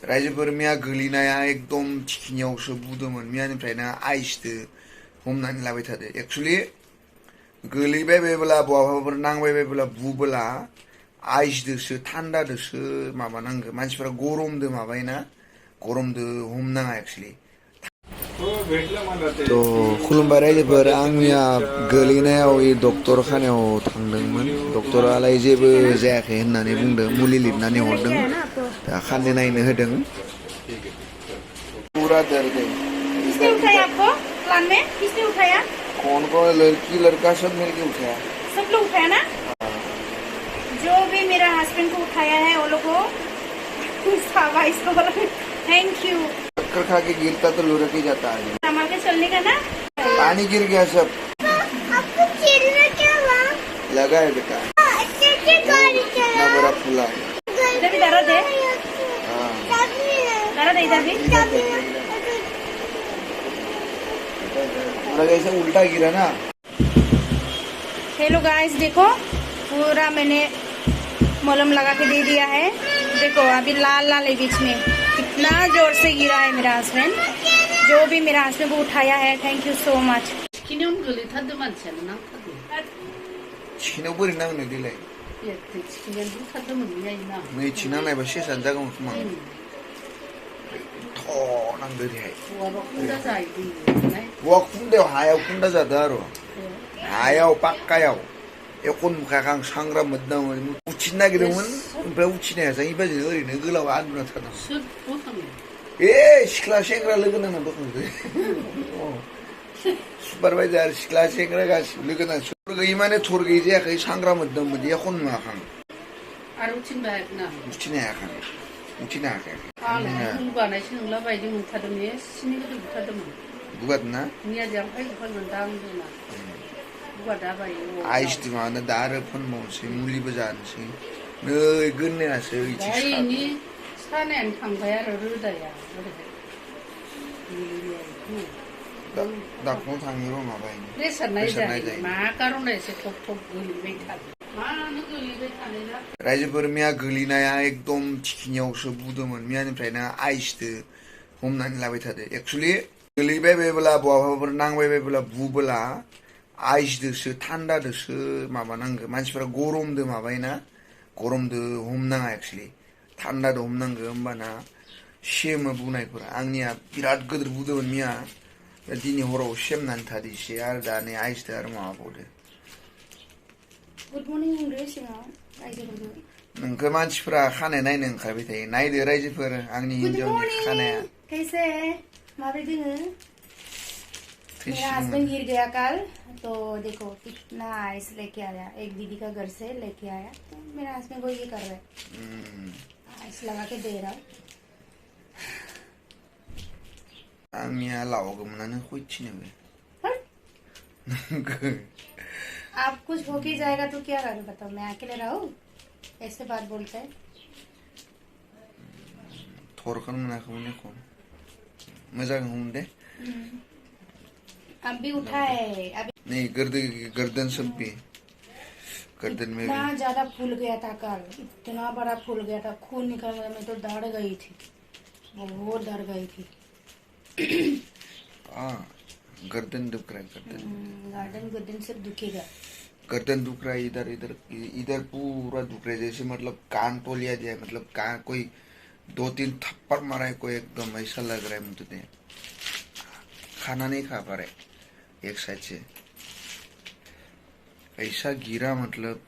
रायजोफोर मिया गोलैनाया एकदम थिखिनियावसो बुदोंमोन मियानिफ्रायनो आइसदो हमनानै लाबाय थादो एक्चुअली गोलैबाय बायब्ला बहाबाफोर नांबाय बायब्ला बुबोला आइसदोसो थान्दादोसो माबानांगो मानसिफोरा गरमदो माबायोना गरमदो हमनाङा एक्चुअली तो खुलुमबाय रायजोफोर आं मैया गोलैनायाव डक्टर खानायाव थांदोंमोन डक्टरालाय जेबो जायाखै होननानै बुंदों मुलि लिरनानै हरदों दा खानाय नायनो होदों पूरा दर्द है किसने उठाया आपको प्लान में किसने उठाया कौन कौन लड़की लड़का सब मिलके उठाया सब लोग उठाया ना जो भी मेरा हस्बैंड को उठाया है वो लोग को थैंक यू चक्कर खा के गिरता तो लुढ़क ही जाता है संभाल के चलने का ना पानी गिर गया सब आपको खेलना क्या हुआ लगा है बेटा इतना बड़ा फूला है इधर भी दर्द है हाँ दर्द है इधर भी लगा ऐसे उल्टा गिरा ना हेलो गाइस देखो पूरा मैंने मलहम लगा के दे दिया है देखो अभी लाल लाल है बीच में कितना जोर से गिरा है मेरा हस्बैंड जो भी मेरा हस्बैंड को उठाया है थैंक यू सो मच 치नो बोरै नांनो देलाय नै चिना नायबा सेसानो जागौमोन खोमा थ' नांदो ओरैहाय हौवा खुन्दायाव हायाव खुन्दा जादों आरो हायाव पाक्कायाव एखन नुखायाखै आं सांग्रा मोनदों उथिनो नागिरदोंमोन ओमफ्राय उथिनो हायासै बेबायदिनो ओरैनो गोलाव आन्दुना थादों ए सिख्ला सेंग्रा लोगो नांना बोखांदो सुपारभाइजार सिख्ला सेंग्रा गासिबो लोगो नांना थर गैयि माने थर गैयि जायाखै सांग्रा मोनदोंमोन एखन नुवाखै आं उथिनो हायाखै उथिनो हायाखै बुगादोंना आइसदो माबाना दा आरो फोनबावनोसै मुलिबो जानोसै नै गोरनायासो सानायानो थांबाय आरो रोदाया डाक्टरनाव थाङो माबायनो प्रेसार नायजायो मा कारनाव एसे थब थब गोलैबाय थादों मानो गोलैबाय थानाय रायजोफोर मिया गोलैनाया एकदम थिखिनियावसो बुदोंमोन मियानिफ्रायनो आइसदो हमनानै लाबाय थादो एक्चुअली गोलैबाय बायब्ला बहाबाफोर नांबाय बायब्ला बुबोला आइसदोसो थान्दादोसो माबानांगो मानसिफोरा गरमदो माबायोना गरमदो हमनाङा एक्चुअली थान्दादो हमनांगो होमबाना सेमो बुनायफोरा आंनिया बिराद गोदोर बुदोंमोन मिया दिनै हराव सेमनानै थादो एसे आरो दा नै आइसदो आरो माबाबावदो गुड मर्निं बुंदो सिगाङाव रायजोफोरखौ नोंखौ मानसिफोरा खानाय नायनो ओंखारबाय थायो नायदो रायजोफोर आंनि हिन्जावनि खानाया कैसे माबोरै दोङो मेरा हस्बैंड गिर गया कल तो देखो कितना आइस लेके आया एक दीदी का घर से लेके आया तो मेरा हस्बैंड को ये कर रहा है आइस लगा के दे रहा है आंनिया लावगौमोनानो खयथिनोबो आप कुछ हो के जाएगा तो क्या करूं बताओ मैं अकेले रहूं ऐसे बात बोलते हैं थरखौनो मोनाखैमोन एख मोजां हम दे अब भी उठा है अभी नहीं गर्दन सब भी गर्दन में इतना ज्यादा फूल गया था कल इतना बड़ा फूल गया था खून निकल गया मैं तो दौड़ गई थी बहुत डर गई थी हाँ गर्दन दुख रहा है गर्दन से दुखेगा गर्दन दुख रहा है इधर इधर इधर पूरा दुख रहा है जैसे मतलब कान तोलिया जाए मतलब कान कोई 2-3 थप्पड़ मारा है कोई एकदम ऐसा लग रहा है मुझे खाना नहीं खा पा रहे एक साइड से ऐसा गिरा मतलब